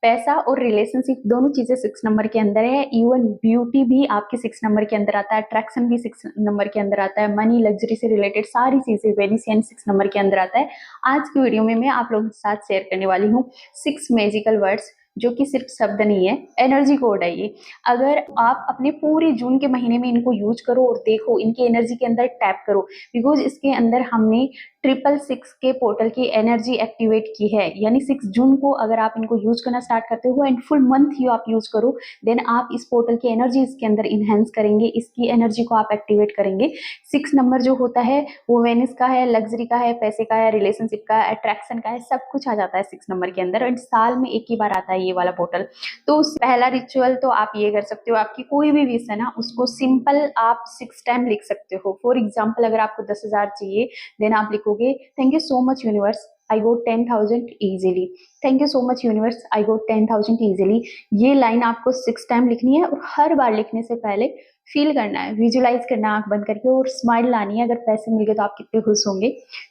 पैसा और रिलेशनशिप दोनों चीजें 6 नंबर के अंदर है। इवन ब्यूटी भी आपके 6 नंबर के अंदर आता है, अट्रैक्शन भी 6 नंबर के अंदर आता है, मनी लग्जरी से रिलेटेड सारी चीजें वेनिसियन 6 नंबर के अंदर आता है। आज की वीडियो में मैं आप लोगों के साथ शेयर करने वाली हूँ 6 मैजिकल वर्ड्स, जो कि सिर्फ शब्द नहीं है, एनर्जी कोड है ये। अगर आप अपने पूरे जून के महीने में इनको यूज करो और देखो, इनकी एनर्जी के अंदर टैप करो, बिकॉज इसके अंदर हमने 666 के पोर्टल की एनर्जी एक्टिवेट की है। यानी 6 जून को अगर आप इनको यूज करना स्टार्ट करते हो एंड फुल मंथ ही आप यूज करो, देन आप इस पोर्टल की एनर्जी इसके अंदर इनहेंस करेंगे, इसकी एनर्जी को आप एक्टिवेट करेंगे। 6 नंबर जो होता है वो वेनिस का है, लग्जरी का है, पैसे का है, रिलेशनशिप का है, अट्रैक्शन का है, सब कुछ आ जाता है 6 नंबर के अंदर। एंड साल में एक ही बार आता है ये वाला पोर्टल। तो पहला रिचुअल तो आप ये कर सकते हो, आपकी कोई भी विश है ना, उसको सिंपल आप 6 टाइम लिख सकते हो। फॉर एग्जाम्पल, अगर आपको 10,000 चाहिए, देन आप लिखोगे thank you so much universe, I got 10,000 easily. Thank you so much universe, I got 10,000 easily. ये लाइन आपको 6 टाइम लिखनी है और हर बार लिखने से पहले फील करना है, विजुलाइज करना है आंख बंद करके, और स्माइल लानी है। अगर पैसे मिल गए तो आप कितने खुश होंगे,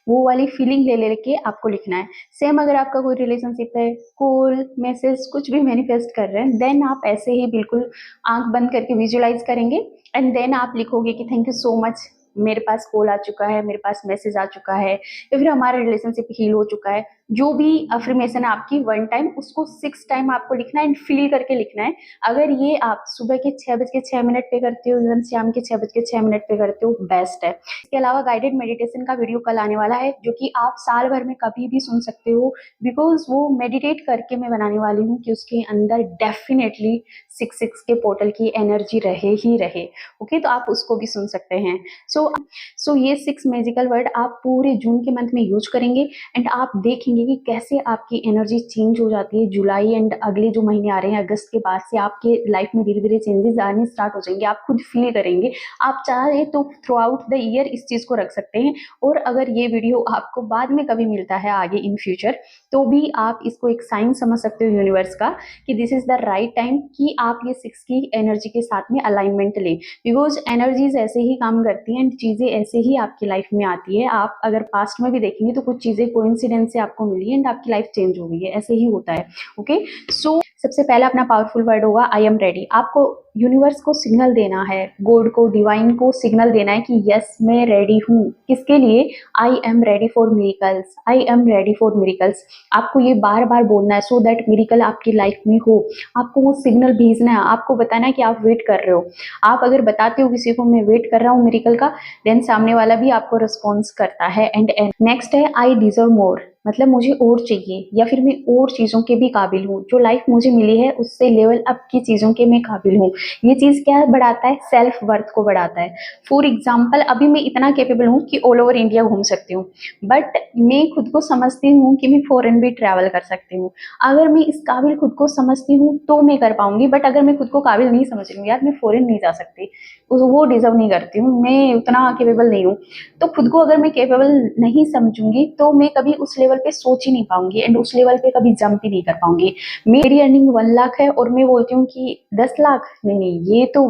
वो वाली फीलिंग ले लेके आपको लिखना है। सेम अगर आपका कोई रिलेशनशिप है, कॉल मैसेज कुछ भी मैनिफेस्ट कर रहे हैं, देन आप ऐसे ही बिल्कुल आंख बंद करके विजुलाइज करेंगे एंड देन आप लिखोगे कि थैंक यू सो मच, मेरे पास कॉल आ चुका है, मेरे पास मैसेज आ चुका है, या फिर हमारा रिलेशनशिप हील हो चुका है। जो भी अफर्मेशन है आपकी 1 टाइम, उसको 6 टाइम आपको लिखना है एंड फील करके लिखना है। अगर ये आप सुबह के 6:06 पे करते हो, इवन शाम के 6:06 पे करते हो, बेस्ट है। इसके अलावा गाइडेड मेडिटेशन का वीडियो कल आने वाला है, जो कि आप साल भर में कभी भी सुन सकते हो, बिकॉज वो मेडिटेट करके मैं बनाने वाली हूँ कि उसके अंदर डेफिनेटली 6 के पोर्टल की एनर्जी रहे ही रहे। ओके, तो आप उसको भी सुन सकते हैं। सो ये 6 मैजिकल वर्ड आप पूरे जून के मंथ में यूज करेंगे एंड आप देखेंगे कि कैसे आपकी एनर्जी चेंज हो जाती है। जुलाई एंड अगले जो महीने आ रहे हैं, अगस्त के बाद से आपके लाइफ में धीरे धीरे चेंजेस आने स्टार्ट हो जाएंगे, आप खुद फील करेंगे। आप चाहे तो थ्रू आउट द ईयर इस चीज को रख सकते हैं, और अगर ये वीडियो आपको बाद में कभी मिलता है आगे इन फ्यूचर, तो भी आप इसको एक साइन समझ सकते हो यूनिवर्स का कि this is the right time कि आप ये 6 की एनर्जी के साथ में अलाइनमेंट लें। बिकॉज एनर्जीज ऐसे ही काम करती हैं एंड चीजें ऐसे ही आपकी लाइफ में आती है। आप अगर पास्ट में भी देखेंगे तो कुछ चीजें कोइंसिडेंस से आपको मिली एंड आपकी लाइफ चेंज हो गई है, ऐसे ही होता है। ओके, सो सबसे पहला अपना पावरफुल वर्ड होगा आई एम रेडी। आपको यूनिवर्स को सिग्नल देना है, गॉड को, डिवाइन को सिग्नल देना है कि यस मैं रेडी हूँ। किसके लिए? I am ready for miracles, I am ready for miracles. आपको ये बार बार बोलना है सो दैट मिरेकल आपकी लाइफ में हो। आपको वो सिग्नल भेजना है, आपको बताना है कि आप वेट कर रहे हो। आप अगर बताते हो किसी को मैं वेट कर रहा हूँ मिरेकल का, देन सामने वाला भी आपको रिस्पॉन्स करता है। एंड नेक्स्ट है आई डिजर्व मोर, मतलब मुझे और चाहिए, या फिर मैं और चीजों के भी काबिल हूँ। जो लाइफ मुझे मिली है उससे लेवल अप की चीजों के मैं काबिल हूँ। ये चीज क्या बढ़ाता है? सेल्फ वर्थ को बढ़ाता है। फॉर एग्जाम्पल, अभी मैं इतना कैपेबल हूँ कि ऑल ओवर इंडिया घूम सकती हूँ, बट मैं खुद को समझती हूँ कि मैं फॉरेन भी ट्रैवल कर सकती हूँ। अगर मैं इस काबिल खुद को समझती हूँ तो मैं कर पाऊंगी, बट अगर मैं खुद को काबिल नहीं समझ रही हूँ, यार मैं फॉरेन नहीं जा सकती, वो डिजर्व नहीं करती हूँ, मैं उतना कैपेबल नहीं हूँ, तो खुद को अगर मैं कैपेबल नहीं समझूंगी तो मैं कभी उस लेवल पे सोच ही नहीं पाऊंगी एंड उस लेवल पे कभी जंप ही नहीं कर पाऊंगी। मेरी अर्निंग 1 लाख है और मैं बोलती हूँ कि 10 लाख नहीं नहीं, ये तो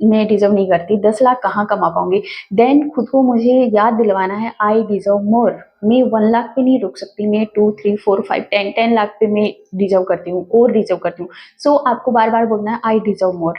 मैं डिजर्व नहीं करती, 10 लाख कहाँ कमा पाऊंगी। देन खुद को मुझे याद दिलवाना है आई डिजर्व मोर। मैं 1 लाख पे नहीं रुक सकती, मैं 2, 3, 4, 5, 10 लाख पे मैं डिजर्व करती हूँ और डिजर्व करती हूँ। सो आपको बार बार बोलना है आई डिजर्व मोर।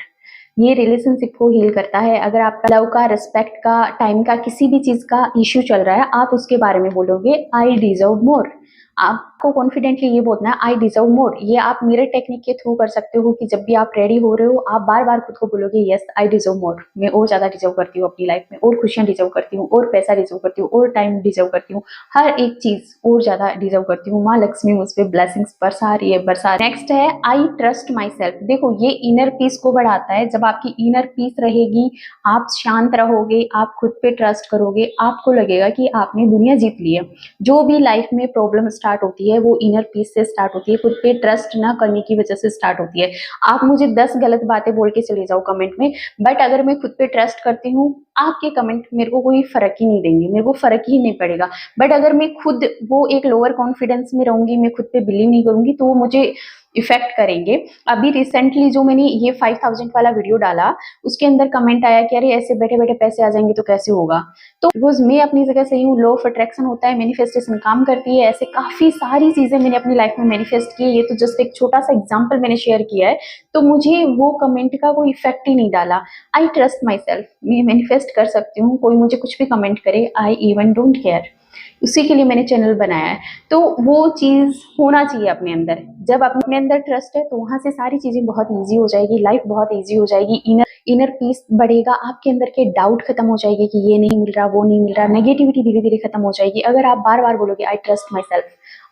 ये रिलेशनशिप को हील करता है। अगर आपका लव का, रिस्पेक्ट का, टाइम का, किसी भी चीज का इश्यू चल रहा है, आप उसके बारे में बोलोगे आई डिजर्व मोर। आपको कॉन्फिडेंटली ये बोलना है आई डिजर्व मोर। ये आप मिरर टेक्निक के थ्रू कर सकते हो कि जब भी आप रेडी हो रहे हो, आप बार बार खुद को बोलोगे यस आई डिजर्व मोर, मैं और ज्यादा डिजर्व करती हूँ अपनी लाइफ में, और खुशियां डिजर्व करती हूँ, और पैसा डिजर्व करती हूँ, और टाइम डिजर्व करती हूँ, हर एक चीज और ज्यादा डिजर्व करती हूँ। माँ लक्ष्मी मुझ पे ब्लेसिंग्स बरसा रही है, बरसा। नेक्स्ट है आई ट्रस्ट माई सेल्फ। देखो, ये इनर पीस को बढ़ाता है। जब आपकी इनर पीस रहेगी, आप शांत रहोगे, आप खुद पे ट्रस्ट करोगे, आपको लगेगा कि आपने दुनिया जीत ली है। जो भी लाइफ में प्रॉब्लम स्टार्ट होती है वो इनर पीस से स्टार्ट होती है, खुद पे ट्रस्ट ना करने की वजह से स्टार्ट होती है। आप मुझे 10 गलत बातें बोल के चले जाओ कमेंट में, बट अगर मैं खुद पे ट्रस्ट करती हूँ, आपके कमेंट मेरे को कोई फर्क ही नहीं देंगे, मेरे को फर्क ही नहीं पड़ेगा। बट अगर मैं खुद वो एक लोअर कॉन्फिडेंस में रहूंगी, मैं खुद पे बिलीव नहीं करूंगी, तो वो मुझे इफेक्ट करेंगे। अभी रिसेंटली जो मैंने ये 5000 वाला वीडियो डाला, उसके अंदर कमेंट आया कि अरे ऐसे बैठे बैठे पैसे आ जाएंगे तो कैसे होगा। तो बिकॉज मैं अपनी जगह सही हूँ, लॉ ऑफ अट्रैक्शन होता है, मैनिफेस्टेशन काम करती है। ऐसे काफी सारी चीजें मैंने अपनी लाइफ में मैनिफेस्ट की है। ये तो जस्ट एक छोटा सा एग्जाम्पल मैंने शेयर किया है, तो मुझे वो कमेंट का कोई इफेक्ट ही नहीं डाला। आई ट्रस्ट माई सेल्फ, मैं मैनिफेस्ट कर सकती हूँ, कोई मुझे कुछ भी कमेंट करे, आई इवन डोंट केयर। उसी के लिए मैंने चैनल बनाया है। तो वो चीज होना चाहिए अपने अंदर। जब अपने अंदर ट्रस्ट है तो वहां से सारी चीजें बहुत इजी हो जाएगी, लाइफ बहुत इजी हो जाएगी, इनर पीस बढ़ेगा, आपके अंदर के डाउट खत्म हो जाएगी कि ये नहीं मिल रहा, वो नहीं मिल रहा, नेगेटिविटी धीरे धीरे खत्म हो जाएगी। अगर आप बार बार बोलोगे I trust my self,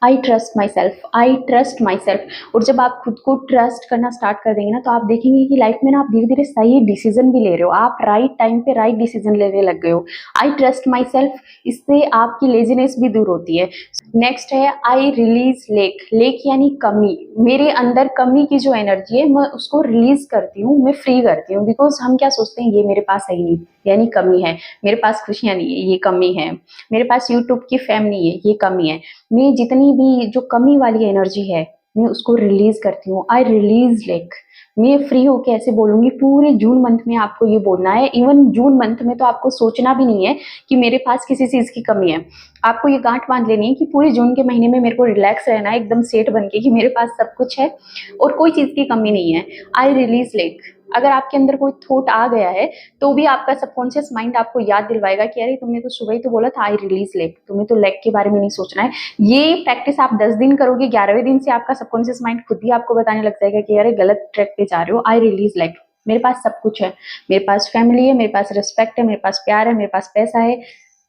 I trust my self, I trust my self, और जब आप खुद को ट्रस्ट करना स्टार्ट कर देंगे ना, तो आप देखेंगे कि लाइफ में ना आप धीरे धीरे सही डिसीजन भी ले रहे हो, आप राइट टाइम पे राइट डिसीजन लेने लग गए हो। आई ट्रस्ट माई सेल्फ, इससे आपकी लेजीनेस भी दूर होती है। नेक्स्ट है आई रिलीज लेक। लेक यानी कमी, मेरे अंदर कमी की जो एनर्जी है मैं उसको रिलीज करती हूँ, मैं फ्री करती हूँ। बिकॉज हम क्या सोचते हैं, ये मेरे पास है ही नहीं, यानी कमी है, मेरे पास खुशियां नहीं है, ये कमी है, मेरे पास यूट्यूब की फेम नहीं है, ये कमी है। मैं जितनी भी जो कमी वाली एनर्जी है मैं उसको रिलीज करती हूँ। आई रिलीज लेक, मैं फ्री होके ऐसे बोलूंगी। पूरे जून मंथ में आपको ये बोलना है। इवन जून मंथ में तो आपको सोचना भी नहीं है कि मेरे पास किसी चीज की कमी है। आपको ये गांठ बांध लेनी है कि पूरे जून के महीने में मेरे को रिलैक्स रहना है, एकदम सेट बन के, कि मेरे पास सब कुछ है और कोई चीज की कमी नहीं है। I release lake. अगर आपके अंदर कोई थॉट आ गया है तो भी आपका सबकॉन्शियस माइंड आपको याद दिलवाएगा कि अरे तुमने तो सुबह ही तो बोला था आई रिलीज लेक, तुम्हें तो लेग के बारे में नहीं सोचना है। ये प्रैक्टिस आप 10 दिन करोगे, 11वें दिन से आपका सबकॉन्शियस माइंड खुद ही आपको बताने लग जाएगा कि अरे गलत ट्रैक पे जा रहे हो। आई रिलीज लेग, मेरे पास सब कुछ है, मेरे पास फैमिली है, मेरे पास रिस्पेक्ट है, मेरे पास प्यार है, मेरे पास पैसा है,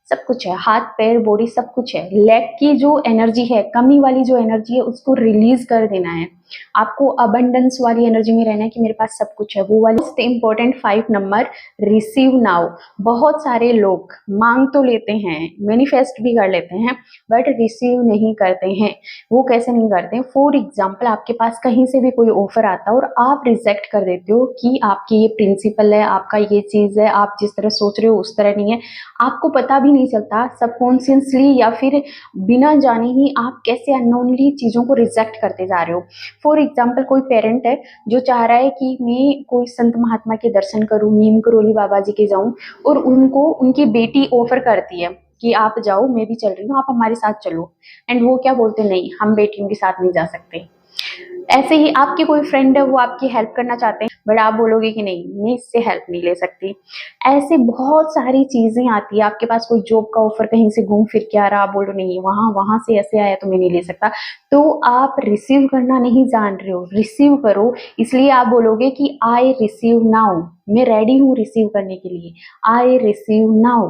सब कुछ है, हाथ पैर बॉडी सब कुछ है। लैक की जो एनर्जी है, कमी वाली जो एनर्जी है, उसको रिलीज कर देना है। आपको अबंडेंस वाली एनर्जी में रहना है कि मेरे पास सब कुछ है, वो वाली। Most important 5 number, receive now. बहुत सारे लोग मांग तो लेते हैं, मैनिफेस्ट भी कर लेते हैं, बट रिसीव नहीं करते हैं। वो कैसे नहीं करते? फॉर एग्जाम्पल, आपके पास कहीं से भी कोई ऑफर आता है और आप रिजेक्ट कर देते हो कि आपकी ये प्रिंसिपल है, आपका ये चीज है, आप जिस तरह सोच रहे हो उस तरह नहीं है। आपको पता भी नहीं चलता, सबकॉन्शियसली या फिर बिना जाने ही आप कैसे अननोनली चीजों को रिजेक्ट करते जा रहे हो। फॉर एग्जाम्पल, कोई पेरेंट है जो चाह रहा है कि मैं कोई संत महात्मा के दर्शन करूं, नीम करोली बाबा जी के जाऊं, और उनको उनकी बेटी ऑफर करती है कि आप जाओ, मैं भी चल रही हूँ, आप हमारे साथ चलो। एंड वो क्या बोलते, नहीं हम बेटियों के साथ नहीं जा सकते। ऐसे ही आपके कोई फ्रेंड है, वो आपकी हेल्प करना चाहते हैं, बट आप बोलोगे कि नहीं मैं इससे हेल्प नहीं ले सकती। ऐसे बहुत सारी चीजें आती है। आपके पास कोई जॉब का ऑफर कहीं से घूम फिर के आ रहा, आप बोलो नहीं वहां वहां से ऐसे आया तो मैं नहीं ले सकता। तो आप रिसीव करना नहीं जान रहे हो, रिसीव करो। इसलिए आप बोलोगे कि आई रिसीव नाउ, मैं रेडी हूँ रिसीव करने के लिए। आई रिसीव नाउ।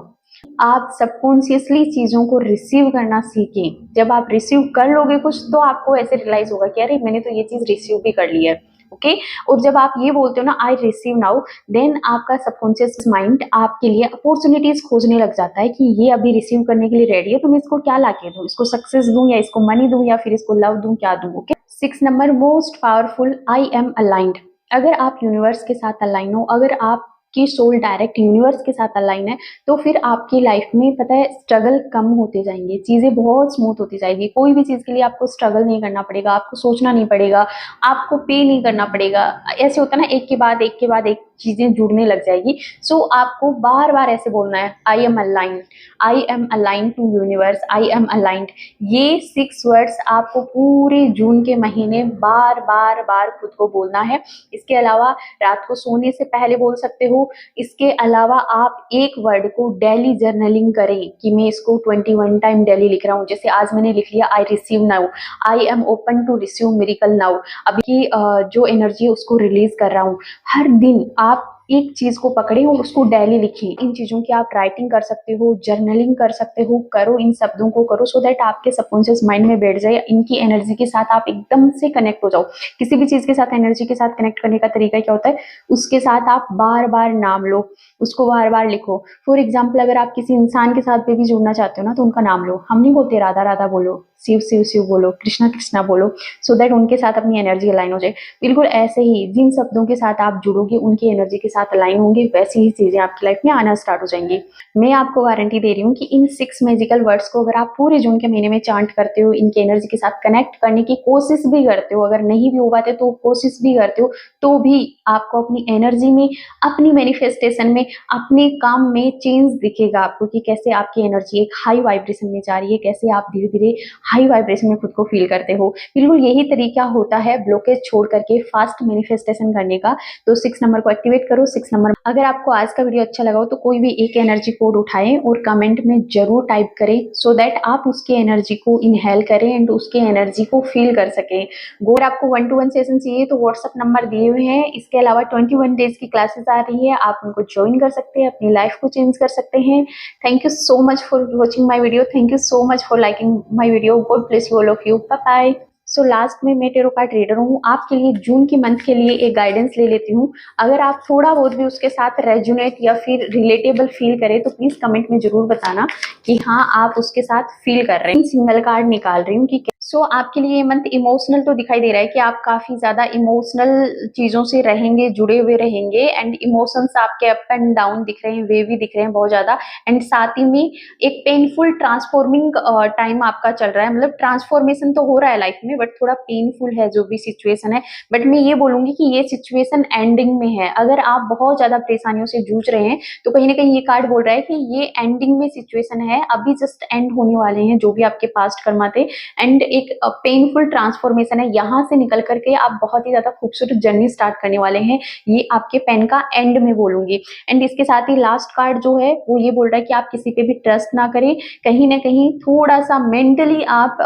आप सबकॉन्शियसली चीजों को रिसीव करना सीखें। जब आप रिसीव कर लोगे कुछ, तो आपको ऐसे रियलाइज होगा कि अरे मैंने तो ये चीज रिसीव भी कर ली है। ओके और जब आप ये बोलते हो ना आई रिसीव नाउ, देन आपका सबकॉन्शियस माइंड आपके लिए अपॉर्चुनिटीज खोजने लग जाता है कि ये अभी रिसीव करने के लिए रेडी है, तो मैं इसको क्या लाके दूं, इसको सक्सेस दूं या इसको मनी दूं या फिर इसको लव दूं, क्या दूं। Okay 6 number, most powerful, I am aligned. अगर आप यूनिवर्स के साथ अलाइन हो, अगर आप की सोल डायरेक्ट यूनिवर्स के साथ अलाइन है, तो फिर आपकी लाइफ में पता है स्ट्रगल कम होते जाएंगे, चीजें बहुत स्मूथ होती जाएगी। कोई भी चीज के लिए आपको स्ट्रगल नहीं करना पड़ेगा, आपको सोचना नहीं पड़ेगा, आपको पे नहीं करना पड़ेगा। ऐसे होता है ना, एक के बाद एक के बाद एक चीजें जुड़ने लग जाएगी। सो आपको बार बार ऐसे बोलना है, I am aligned, I am aligned to universe, I am aligned. ये 6 वर्ड्स आपको पूरे जून के महीने बार बार बार खुद को बोलना है। इसके अलावा रात को सोने से पहले बोल सकते हो। इसके अलावा आप एक वर्ड को डेली जर्नलिंग करें कि मैं इसको 21 टाइम डेली लिख रहा हूँ। जैसे आज मैंने लिख लिया I receive now, I am open to receive miracle now. अभी की जो एनर्जी है उसको रिलीज कर रहा हूँ। हर दिन आप एक चीज को पकड़े और उसको डेली लिखिए। इन चीजों की आप राइटिंग कर सकते हो, जर्नलिंग कर सकते हो, करो, इन शब्दों को करो, सो दैट आपके सबकॉन्शियस माइंड में बैठ जाए। इनकी एनर्जी के साथ आप एकदम से कनेक्ट हो जाओ। किसी भी चीज के साथ एनर्जी के साथ कनेक्ट करने का तरीका क्या होता है, उसके साथ आप बार बार नाम लो, उसको बार बार लिखो। फॉर एग्जाम्पल, अगर आप किसी इंसान के साथ भी जुड़ना चाहते हो ना, तो उनका नाम लो। हम नहीं बोलते राधा राधा बोलो, शिव शिव शिव बोलो, कृष्णा कृष्णा बोलो, सो दैट उनके साथ अपनी एनर्जी अलाइन हो जाए। बिल्कुल ऐसे ही जिन शब्दों के साथ आप जुड़ोगे, उनकी एनर्जी के साथ अलाइन होंगे वैसी ही चीजें आपकी लाइफ में आना स्टार्ट हो जाएंगी। मैं आपको गारंटी दे रही हूँ कि इन 6 मैजिकल वर्ड्स को अगर आप पूरे जून के महीने में चांट करते हो, इनकी एनर्जी के साथ कनेक्ट करने की कोशिश भी करते हो, अगर नहीं भी हो पाते तो कोशिश भी करते हो, तो भी आपको अपनी एनर्जी में, अपनी मैनिफेस्टेशन में, अपने काम में चेंज दिखेगा आपको कि कैसे आपकी एनर्जी एक हाई वाइब्रेशन में जा रही है, कैसे आप धीरे धीरे हाई वाइब्रेशन में खुद को फील करते हो। बिल्कुल यही तरीका होता है ब्लॉकेज छोड़ करके फास्ट मैनिफेस्टेशन करने का। तो 6 नंबर को एक्टिवेट करो। 6 नंबर, अगर आपको आज का वीडियो अच्छा लगा हो तो कोई भी एक एनर्जी कोड उठाएं और कमेंट में जरूर टाइप करें, सो दैट आप उसके एनर्जी को इनहेल करें एंड उसके एनर्जी को फील कर सकें। अगर आपको 1-to-1 सेशन चाहिए तो व्हाट्सएप नंबर दिए हुए हैं। इसके अलावा 21 डेज की क्लासेस आ रही है, आप उनको ज्वाइन कर सकते हैं, अपनी लाइफ को चेंज कर सकते हैं। Thank you so much for watching my video, thank you so much for liking my video. God bless you all of you, bye bye. So last में मैं टेरो कार्ड रीडर हूँ, आपके लिए जून के मंथ के लिए एक गाइडेंस ले लेती हूँ। अगर आप थोड़ा बहुत भी उसके साथ रेजोनेट या फिर रिलेटेबल फील करें तो प्लीज कमेंट में जरूर बताना कि हाँ आप उसके साथ फील कर रहे हैं। सिंगल कार्ड निकाल रही हूँ कि सो आपके लिए ये मंथ इमोशनल तो दिखाई दे रहा है कि आप काफी ज्यादा इमोशनल चीजों से रहेंगे, जुड़े हुए रहेंगे एंड इमोशंस आपके अप एंड डाउन दिख रहे हैं, वे भी दिख रहे हैं बहुत ज्यादा। एंड साथ ही में एक पेनफुल ट्रांसफॉर्मिंग टाइम आपका चल रहा है, मतलब ट्रांसफॉर्मेशन तो हो रहा है लाइफ में बट थोड़ा पेनफुल है जो भी सिचुएशन है। बट मैं ये बोलूंगी कि ये सिचुएशन एंडिंग में है। अगर आप बहुत ज्यादा परेशानियों से जूझ रहे हैं तो कहीं ना कहीं ये कार्ड बोल रहा है कि ये एंडिंग में सिचुएशन है, अभी जस्ट एंड होने वाले हैं जो भी आपके पास्ट कर्मा थे एंड एक पेनफुल ट्रांसफॉर्मेशन है। यहाँ से निकल करके आप बहुत ही ज्यादा खूबसूरत जर्नी स्टार्ट करने वाले हैं, ये आपके पेन का एंड में बोलूंगी। एंड इसके साथ ही लास्ट कार्ड जो है वो ये बोल रहा है कि आप किसी पे भी ट्रस्ट ना करें, कहीं ना कहीं थोड़ा सा मेंटली आप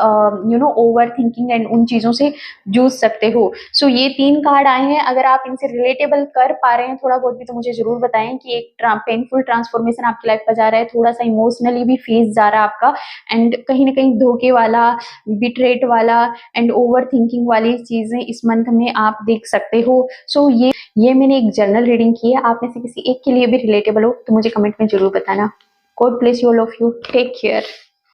ओवर थिंकिंग एंड उन चीजों से जूझ सकते हो। सो ये 3 कार्ड आए हैं, अगर आप इनसे रिलेटेबल कर पा रहे हैं थोड़ा बहुत भी तो मुझे जरूर बताएं कि एक पेनफुल ट्रांसफॉर्मेशन आपकी लाइफ का जा रहा है, थोड़ा सा इमोशनली भी फेज जा रहा है आपका एंड कहीं ना कहीं धोखे वाला, बिट्रेट वाला एंड ओवर थिंकिंग वाली चीजें इस मंथ में आप देख सकते हो। सो ये मैंने एक जनरल रीडिंग की है, आप में से किसी एक के लिए भी रिलेटेबल हो तो मुझे कमेंट में जरूर बताना। God bless you all of you, take care.